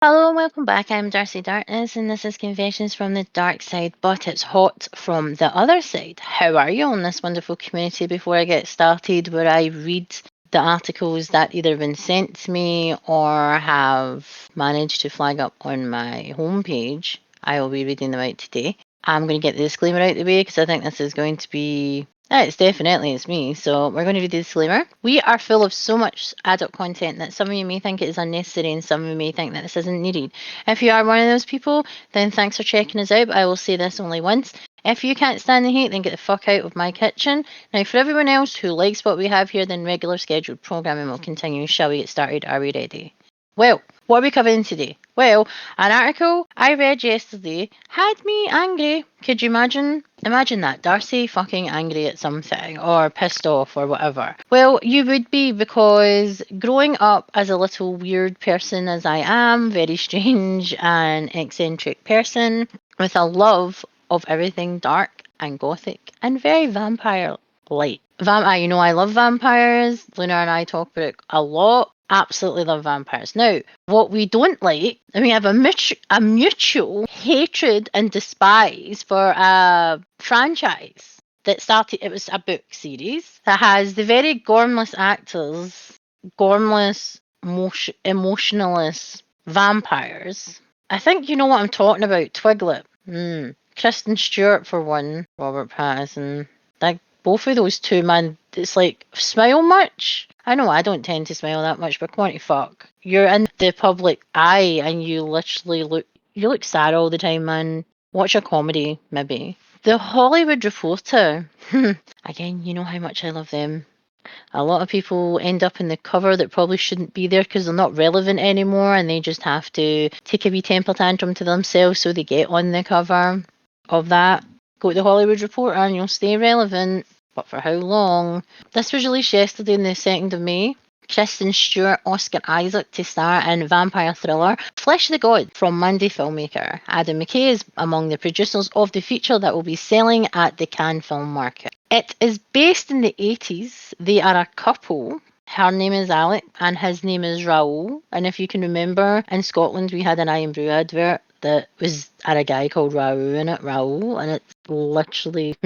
Hello and welcome back. I'm Darcy Darkness, and this is Confessions from the Dark Side, but it's hot from the other side. How are you on this wonderful community? Before I get started, where I read the articles that either been sent to me or have managed to flag up on my homepage, I will be reading them out today. I'm going to get the disclaimer out of the way because I think this is going to be it's me. So we're going to read the disclaimer. We are full of so much adult content that some of you may think it is unnecessary and some of you may think that this isn't needed. If you are one of those people, then thanks for checking us out. But I will say this only once. If you can't stand the hate, then get the fuck out of my kitchen. Now, for everyone else who likes what we have here, then regular scheduled programming will continue. Shall we get started? Are we ready? Well, what are we covering today? Well, an article I read yesterday had me angry. Could you imagine? Imagine that. Darcy fucking angry at something or pissed off or whatever. Well, you would be, because growing up as a little weird person as I am, very strange and eccentric person with a love of everything dark and gothic and very vampire-like. I love vampires. Luna and I talk about it a lot. Absolutely love vampires. Now, what we don't like, and we have a mutual hatred and despise for a franchise that started, it was a book series that has the very gormless actors, gormless, emotionless vampires. I think you know what I'm talking about. Twiglet. Kristen Stewart for one, Robert Pattinson. Like, both of those two, man, it's like, smile much? I know I don't tend to smile that much, but come on to fuck. You're in the public eye and you literally look sad all the time, man. Watch a comedy, maybe. The Hollywood Reporter. Again, you know how much I love them. A lot of people end up in the cover that probably shouldn't be there because they're not relevant anymore and they just have to take a wee temper tantrum to themselves so they get on the cover of that. Go to the Hollywood Reporter and you'll stay relevant. But for how long? This was released yesterday on the 2nd of May. Kristen Stewart, Oscar Isaac to star in vampire thriller Flesh of the God from Mandy filmmaker Adam McKay is among the producers of the feature that will be selling at the Cannes Film Market. It is based in the 80s. They are a couple. Her name is Alec and his name is Raoul. And if you can remember, in Scotland we had an Iron Brew advert that had a guy called Raoul in it, Raoul, and it's literally,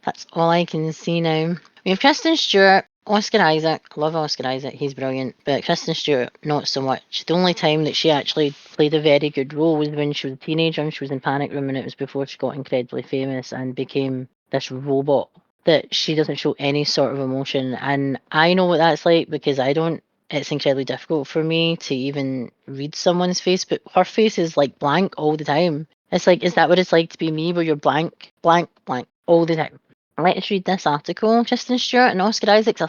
that's all I can see now. We have Kristen Stewart, Oscar Isaac. I love Oscar Isaac, he's brilliant, but Kristen Stewart, not so much. The only time that she actually played a very good role was when she was a teenager and she was in Panic Room, and it was before she got incredibly famous and became this robot that she doesn't show any sort of emotion. And I know what that's like because I don't. It's incredibly difficult for me to even read someone's face, but her face is like blank all the time. It's like, is that what it's like to be me, where you're blank, blank, blank all the time? Let's read this article. Kristen Stewart and Oscar Isaacs are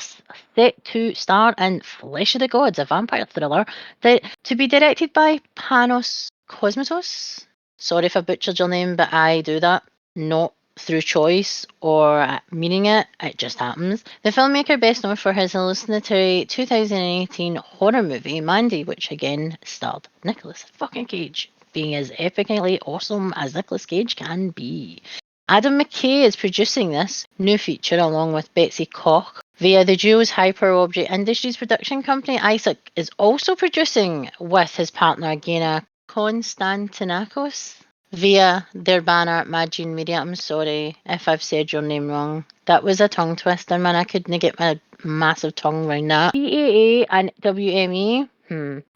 set to star in Flesh of the Gods, a vampire thriller to be directed by Panos Cosmatos. Sorry if I butchered your name, but I do that. Not through choice or meaning it just happens. The filmmaker, best known for his hallucinatory 2018 horror movie Mandy, which again starred Nicolas fucking Cage, being as epically awesome as Nicolas Cage can be. Adam McKay is producing this new feature along with Betsy Koch via the duo's Hyper-Object Industries production company. Isaac is also producing with his partner Gena Konstantinakos via their banner Imagine Media. I'm sorry if I've said your name wrong. That was a tongue twister, man. I couldn't get my massive tongue around that. PAA and WME,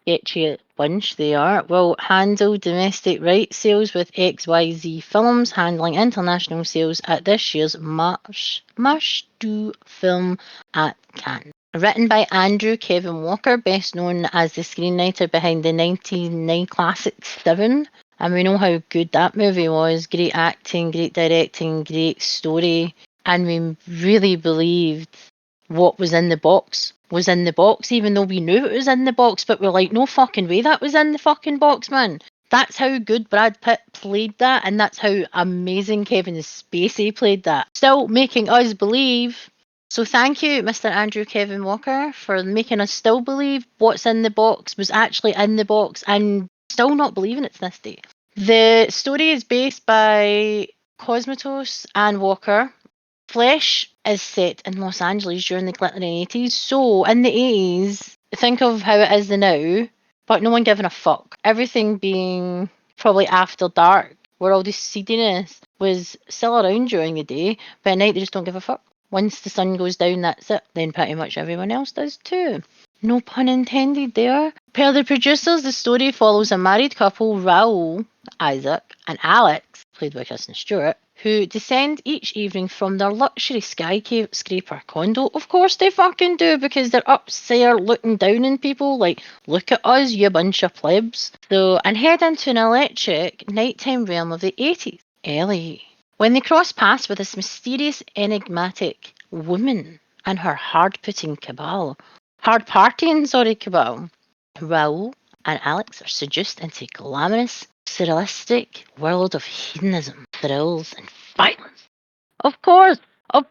Etchy bunch they are, will handle domestic rights sales with XYZ Films handling international sales at this year's March Du Film at Cannes. Written by Andrew Kevin Walker, best known as the screenwriter behind the 1999 classic Seven. And we know how good that movie was. Great acting, great directing, great story. And we really believed what was in the box was in the box, even though we knew it was in the box, but we're like, no fucking way that was in the fucking box, man. That's how good Brad Pitt played that, and that's how amazing Kevin Spacey played that. Still making us believe. So thank you, Mr. Andrew Kevin Walker, for making us still believe what's in the box was actually in the box and still not believing it's this day. The story is based by Cosmatos and Walker. Flesh is set in Los Angeles during the glittering 80s. So in the 80s, think of how it is now. but no one giving a fuck. Everything being probably after dark, where all this seediness was still around during the day, but at night they just don't give a fuck. Once the sun goes down, that's it. Then pretty much everyone else does too. No pun intended there. Per the producers, the story follows a married couple, Raoul, Isaac, and Alex, played by Kristen Stewart, who descend each evening from their luxury skyscraper condo. Of course they fucking do, because they're up there looking down on people like, look at us, you bunch of plebs. So, and head into an electric nighttime realm of the 80s. Ellie. When they cross paths with this mysterious, enigmatic woman and her hard-partying cabal, Raoul and Alex are seduced into glamorous, surrealistic world of hedonism, thrills, and violence. Of course,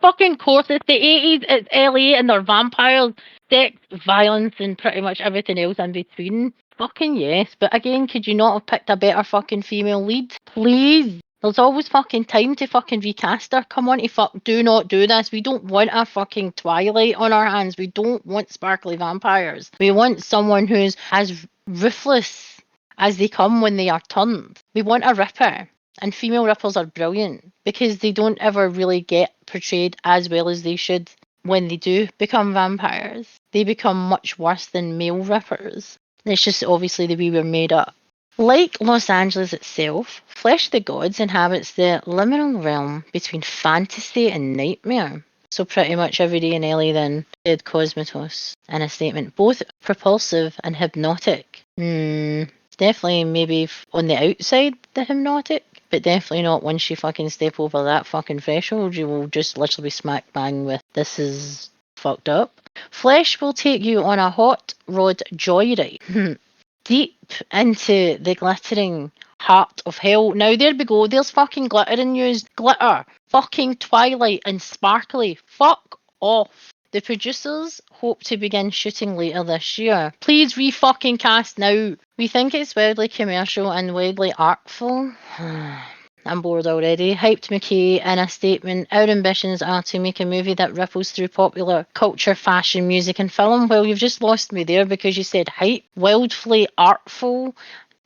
fucking course, it's the 80s, it's LA, and they're vampires, sex, violence, and pretty much everything else in between. Fucking yes, but again, could you not have picked a better fucking female lead? Please. There's always fucking time to fucking recast her. Come on, do not do this. We don't want a fucking Twilight on our hands. We don't want sparkly vampires. We want someone who's as ruthless as they come when they are turned. We want a Ripper. And female Rippers are brilliant because they don't ever really get portrayed as well as they should when they do become vampires. They become much worse than male Rippers. It's just obviously the way we're made up. Like Los Angeles itself, Flesh of the Gods inhabits the liminal realm between fantasy and nightmare. So pretty much every day in LA then, said Cosmatos in a statement, both propulsive and hypnotic. Definitely maybe on the outside the hypnotic, but definitely not once you fucking step over that fucking threshold. You will just literally be smack bang with, this is fucked up. Flesh will take you on a hot rod joyride. Deep into the glittering heart of hell. Now there we go. There's fucking glitter in used. Glitter. Fucking Twilight and sparkly. Fuck off. The producers hope to begin shooting later this year. Please re-fucking cast now. We think it's wildly commercial and wildly artful. I'm bored already. Hyped McKay in a statement, our ambitions are to make a movie that ripples through popular culture, fashion, music and film. Well, you've just lost me there because you said hype, wildly artful,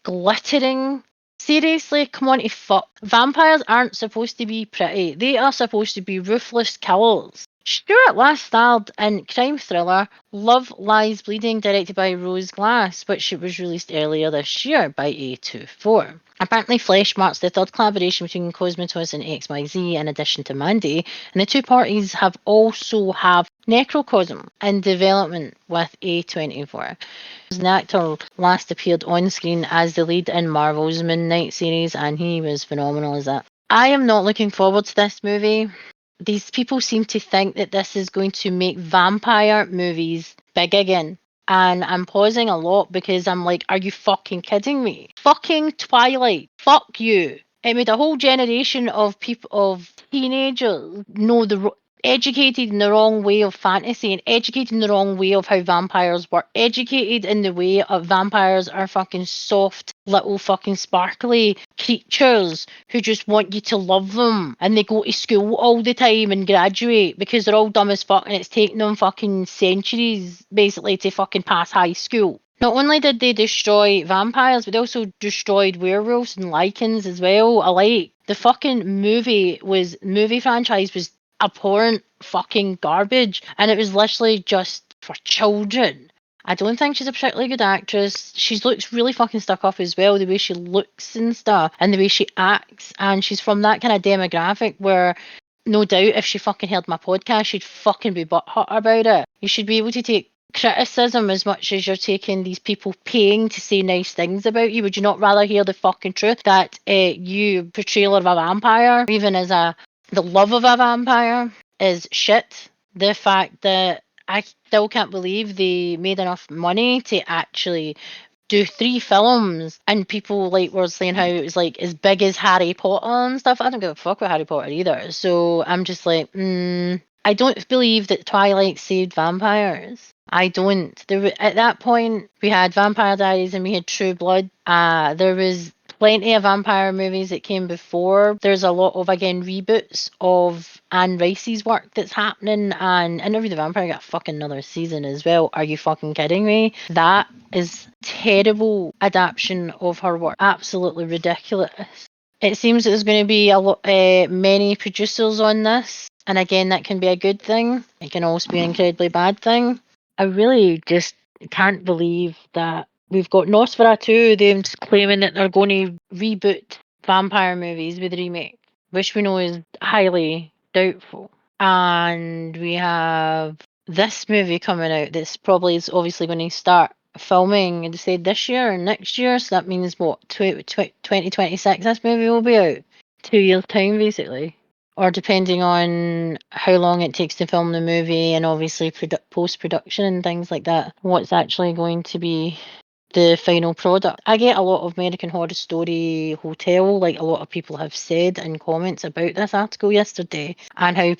glittering. Seriously, come on to fuck. Vampires aren't supposed to be pretty. They are supposed to be ruthless killers. Stewart last starred in crime thriller Love Lies Bleeding, directed by Rose Glass, which was released earlier this year by A24. Apparently, Flesh marks the third collaboration between Cosmatos and XYZ in addition to Mandy, and the two parties have also have Necrocosm in development with A24. The actor last appeared on screen as the lead in Marvel's Moon Knight series, and he was phenomenal as that. I am not looking forward to this movie. These people seem to think that this is going to make vampire movies big again. And I'm pausing a lot because I'm like, are you fucking kidding me? Fucking Twilight. Fuck you. It made a whole generation of people, of teenagers, know educated in the wrong way of fantasy and educated in the wrong way of how vampires work. Educated in the way of vampires are fucking soft, little fucking sparkly creatures who just want you to love them. And they go to school all the time and graduate because they're all dumb as fuck and it's taken them fucking centuries basically to fucking pass high school. Not only did they destroy vampires, but they also destroyed werewolves and lycans as well alike. The fucking movie franchise was abhorrent fucking garbage, and it was literally just for children. I don't think she's a particularly good actress. She looks really fucking stuck up as well, the way she looks and stuff, and the way she acts, and she's from that kind of demographic where no doubt if she fucking heard my podcast, she'd fucking be butthurt about it. You should be able to take criticism as much as you're taking these people paying to say nice things about you. Would you not rather hear the fucking truth that you portrayal of a vampire, even as the love of a vampire, is shit? The fact that I still can't believe they made enough money to actually do 3 films and people like were saying how it was like as big as Harry Potter and stuff. I don't give a fuck about Harry Potter either. So I'm just like, I don't believe that Twilight saved vampires. I don't. At that point, we had Vampire Diaries and we had True Blood. There was plenty of vampire movies that came before. There's a lot of, again, reboots of Anne Rice's work that's happening, and Interview the Vampire got fucking another season as well. Are you fucking kidding me? That is terrible adaptation of her work. Absolutely ridiculous. It seems that there's going to be a lot, many producers on this, and again, that can be a good thing. It can also be an incredibly bad thing. I really just can't believe that we've got Nosferatu, them claiming that they're going to reboot vampire movies with a remake, which we know is highly doubtful. And we have this movie coming out that's probably is obviously going to start filming, and say this year or next year. So that means what, 2026 this movie will be out? 2 years' time, basically. Or depending on how long it takes to film the movie and obviously post-production and things like that, what's actually going to be the final product. I get a lot of American Horror Story Hotel, like a lot of people have said in comments about this article yesterday, and how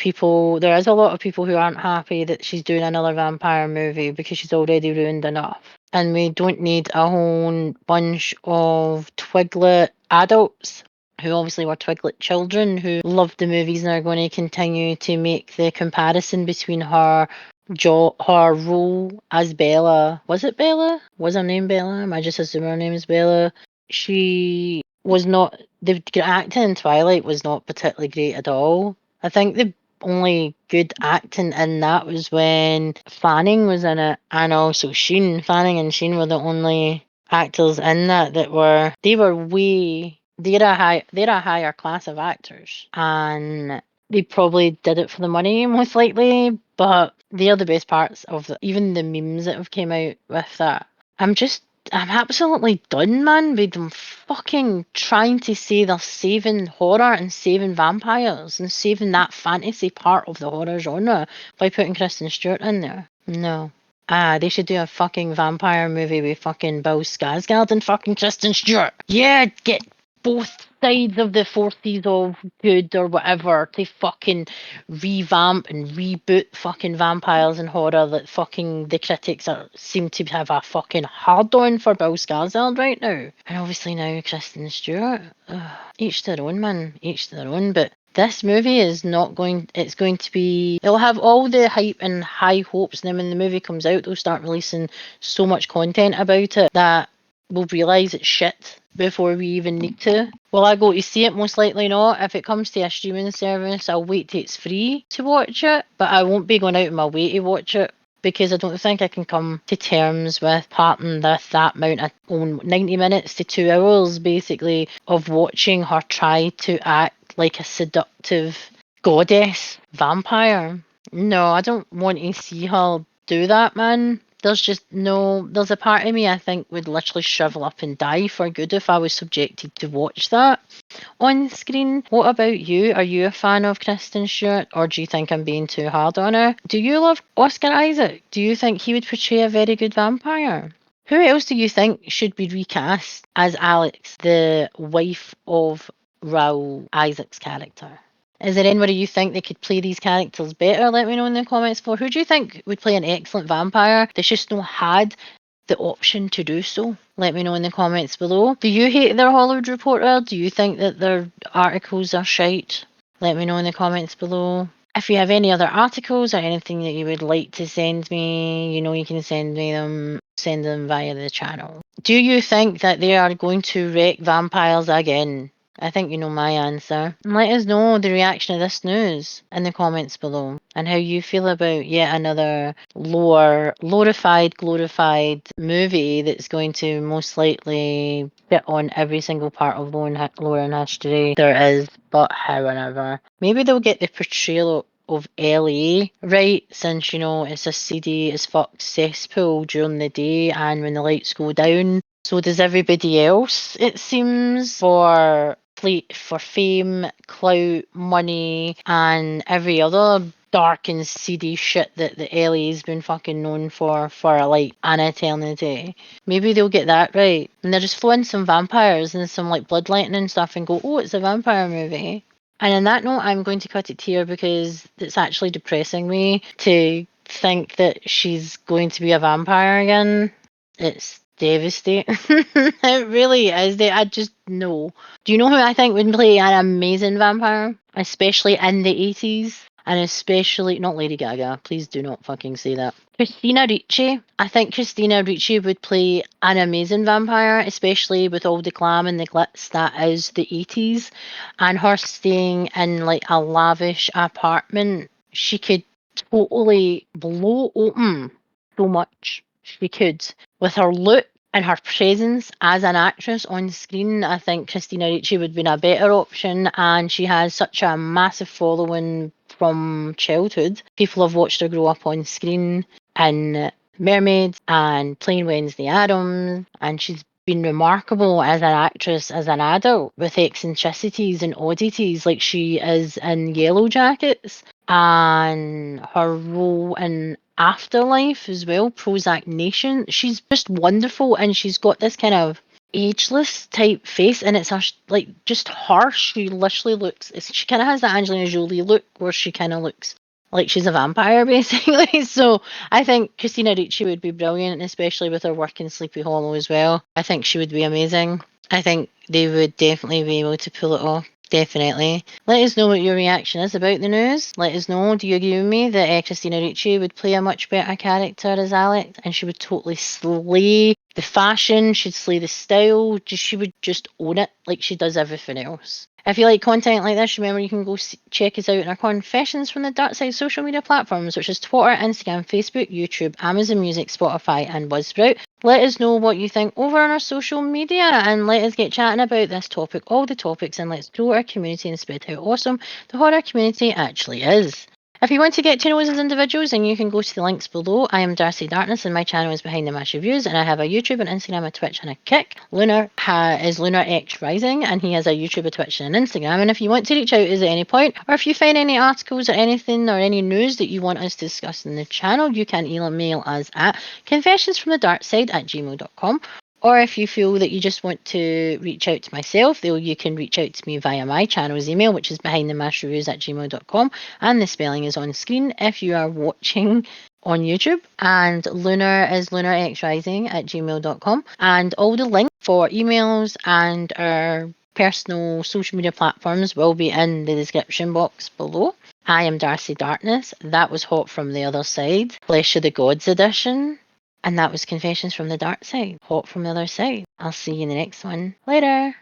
there is a lot of people who aren't happy that she's doing another vampire movie because she's already ruined enough. And we don't need a whole bunch of Twiglet adults who obviously were Twiglet children who loved the movies and are going to continue to make the comparison between her role as Bella. Was it Bella? Was her name Bella? Am I just assuming her name is Bella? She was not. The acting in Twilight was not particularly great at all. I think the only good acting in that was when Fanning was in it, and also Sheen. Fanning and Sheen were the only actors in that were. They were way. They're a higher class of actors, and they probably did it for the money, most likely, but they are the best parts of even the memes that have came out with that. I'm absolutely done, man, with them fucking trying to say they're saving horror and saving vampires and saving that fantasy part of the horror genre by putting Kristen Stewart in there. No. They should do a fucking vampire movie with fucking Bill Skarsgård and fucking Kristen Stewart. Yeah, get both sides of the forces of good or whatever to fucking revamp and reboot fucking vampires and horror that fucking the critics seem to have a fucking hard on for Bill Skarsgård right now. And obviously now Kristen Stewart. Each to their own, man. Each to their own. But this movie is not going, it's going to be, it'll have all the hype and high hopes, and then when the movie comes out, they'll start releasing so much content about it that we'll realise it's shit before we even need to. Will I go to see it? Most likely not. If it comes to a streaming service, I'll wait till it's free to watch it, but I won't be going out of my way to watch it because I don't think I can come to terms with parting with that amount of 90 minutes to 2 hours basically of watching her try to act like a seductive goddess vampire. No, I don't want to see her do that, man. There's a part of me I think would literally shrivel up and die for good if I was subjected to watch that on screen. What about you? Are you a fan of Kristen Stewart, or do you think I'm being too hard on her? Do you love Oscar Isaac? Do you think he would portray a very good vampire? Who else do you think should be recast as Alex, the wife of Raoul Isaac's character? Is there anybody you think they could play these characters better? Let me know in the comments below. Who do you think would play an excellent vampire? They just not had the option to do so. Let me know in the comments below. Do you hate their Hollywood Reporter? Do you think that their articles are shite? Let me know in the comments below. If you have any other articles or anything that you would like to send me, you know you can send them via the channel. Do you think that they are going to wreck vampires again? I think you know my answer. And let us know the reaction of this news in the comments below and how you feel about yet another glorified movie that's going to most likely fit on every single part of lore and history there is, but however. Maybe they'll get the portrayal of Ellie right, since you know it's a seedy as fuck cesspool during the day and when the lights go down. So does everybody else, it seems, for fame, clout, money, and every other dark and seedy shit that the Ellie's been fucking known for like an eternity. Maybe they'll get that right. And they'll just throw in some vampires and some like bloodletting and stuff and go, oh, it's a vampire movie. And on that note, I'm going to cut it here because it's actually depressing me to think that she's going to be a vampire again. It's devastating. It really is. no. Do you know who I think would play an amazing vampire? Especially in the 80s. And especially, not Lady Gaga, please do not fucking say that. Christina Ricci. I think Christina Ricci would play an amazing vampire, especially with all the glam and the glitz that is the 80s. And her staying in like a lavish apartment, she could totally blow open so much. She could. With her look and her presence as an actress on screen, I think Christina Ricci would be a better option, and she has such a massive following from childhood. People have watched her grow up on screen in Mermaids and playing Wednesday Addams, and she's been remarkable as an actress as an adult with eccentricities and oddities like she is in Yellow Jackets, and her role in Afterlife as well, Prozac Nation. She's just wonderful, and she's got this kind of ageless type face, and it's like just harsh. She literally looks. She kind of has that Angelina Jolie look, where she kind of looks like she's a vampire, basically. So I think Christina Ricci would be brilliant, especially with her work in Sleepy Hollow as well. I think she would be amazing. I think they would definitely be able to pull it off. Definitely. Let us know what your reaction is about the news. Let us know. Do you agree with me that Christina Ricci would play a much better character as Alex, and she would totally slay the fashion, she'd slay the style, she would just own it like she does everything else. If you like content like this, remember you can go check us out on our Confessions from the Darkside social media platforms, which is Twitter, Instagram, Facebook, YouTube, Amazon Music, Spotify, and Buzzsprout. Let us know what you think over on our social media, and let us get chatting about this topic, all the topics, and let's grow our community and spread how awesome the horror community actually is. If you want to get to know us as individuals, then you can go to the links below. I am Darcy Darkness, and my channel is Behind the Mash Reviews, and I have a YouTube, an Instagram, a Twitch, and a Kick. Lunar is Lunar X Rising, and he has a YouTube, a Twitch, and an Instagram. And if you want to reach out to us at any point, or if you find any articles or anything or any news that you want us to discuss in the channel, you can email us at confessionsfromthedarkside@gmail.com. Or if you feel that you just want to reach out to myself, you can reach out to me via my channel's email, which is behindthemashReviews@gmail.com, and the spelling is on screen if you are watching on YouTube. And Lunar is lunarxrising@gmail.com. And all the links for emails and our personal social media platforms will be in the description box below. I am Darcy Darkness. That was Hot from the Other Side, Flesh of the Gods edition. And that was Confessions from the Dark Side, Hot from the Other Side. I'll see you in the next one. Later.